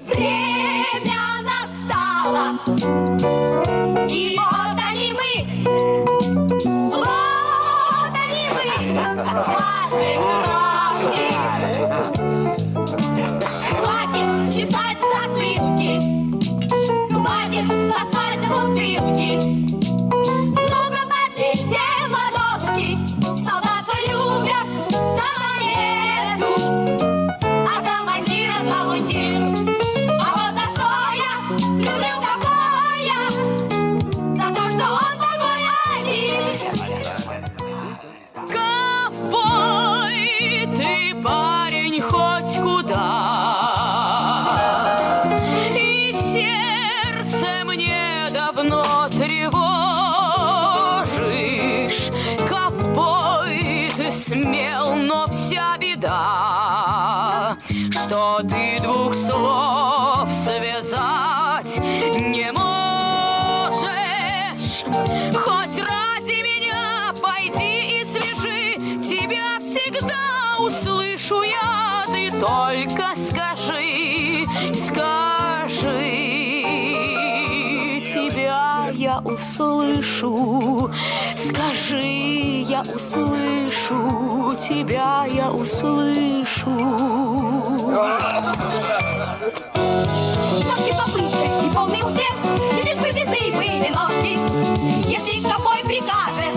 Время настало, и вот они мы, ваши кровки. Хватит чесать затылки, хватит сосать бутылки. Ну-ка, поднимите ладошки, солдаты любят за монету, а командира за мундир. А вот за что я люблю ковбоя, за то, что он такой один. Ковбой, ты парень хоть куда, и сердце мне давно тревожишь. Ковбой, ты смел, но вся беда, что ты двух слов связать не можешь. Хоть ради меня пойди и свяжи, тебя всегда услышу я. Ты только скажи, скажи, тебя я услышу. Скажи, я услышу, тебя я услышу. Ножки повыше и полный успех, лишь бы вины были ножки. Если ковбой прикажет